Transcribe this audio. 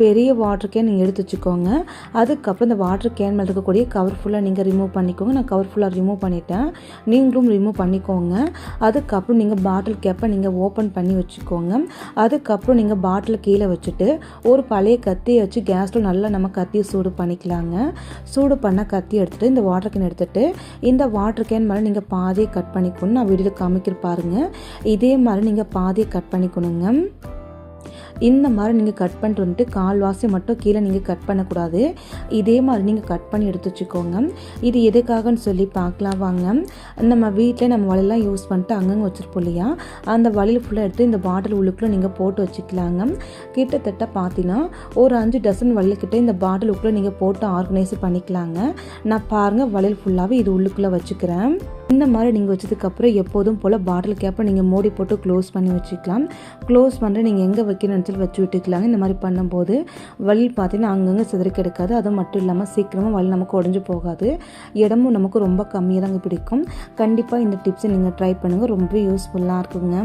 பெரிய water can நீங்கள் எடுத்து வச்சுக்கோங்க. அதுக்கப்புறம் இந்த வாட்டர் கேன் மேலே இருக்கக்கூடிய கவர் ஃபுல்லாக நீங்கள் ரிமூவ் பண்ணிக்கோங்க. நான் கவர் ஃபுல்லாக ரிமூவ் பண்ணிட்டேன், நீங்களும் ரிமூவ் பண்ணிக்கோங்க. அதுக்கப்புறம் நீங்கள் பாட்டில் கேப்பை நீங்கள் ஓப்பன் பண்ணி வச்சுக்கோங்க. அதுக்கப்புறம் நீங்கள் பாட்டில் கீழே வச்சுட்டு ஒரு பழைய கத்தியை வச்சு கேஸில் நல்லா நம்ம கத்தியை சூடு பண்ணிக்கலாங்க. சூடு பண்ண கத்தி எடுத்துகிட்டு இந்த வாட்டர் கேன் எடுத்துகிட்டு இந்த வாட்டர் கேன் மேலே நீங்கள் பாதியை கட் பண்ணிக்கணும். நான் வீடியோவில் காமிக்கிற பாருங்கள். இதே மாதிரி நீங்கள் பாதியை கட் பண்ணிக்கணுங்க. இந்த மாதிரி நீங்கள் கட் பண்ணிட்டு வந்துட்டு கால்வாசி மட்டும் கீழே நீங்கள் கட் பண்ணக்கூடாது. இதே மாதிரி நீங்கள் கட் பண்ணி எடுத்து வச்சுக்கோங்க. இது எதுக்காகன்னு சொல்லி பார்க்கலாம் வாங்க. நம்ம வீட்டில் நம்ம வலையெல்லாம் யூஸ் பண்ணிட்டு அங்கங்கே வச்சுருப்போம் இல்லையா, அந்த வலையில் ஃபுல்லாக எடுத்து இந்த பாட்டில் உள்ளுக்குள்ளே நீங்கள் போட்டு வச்சுக்கலாங்க. கிட்டத்தட்ட பார்த்தீங்கன்னா ஒரு 5 டசன் வலைக்கிட்ட இந்த பாட்டில் உள்ளுக்குள்ளே நீங்கள் போட்டு ஆர்கனைஸ் பண்ணிக்கலாங்க. நான் பாருங்கள் வலையில் ஃபுல்லாகவே இது உள்ளுக்குள்ளே வச்சுக்கிறேன். இந்த மாதிரி நீங்கள் வச்சதுக்கப்புறம் எப்போதும் போல் பாட்டில் கேப்பை நீங்கள் மூடி போட்டு க்ளோஸ் பண்ணி வச்சுக்கலாம். க்ளோஸ் பண்ணிட்டு நீங்கள் எங்கே வைக்கணும்னு சொல்லி வச்சு விட்டுக்கலாங்க. இந்த மாதிரி பண்ணும்போது வலி பார்த்தீங்கன்னா அங்கங்கே சிதறி எடுக்காது. அது மட்டும் இல்லாமல் சீக்கிரமாக வலி நமக்கு உடஞ்சி போகாது. இடமும் நமக்கு ரொம்ப கம்மியாக தாங்க பிடிக்கும். கண்டிப்பாக இந்த டிப்ஸை நீங்கள் ட்ரை பண்ணுங்கள், ரொம்ப யூஸ்ஃபுல்லாக இருக்குங்க.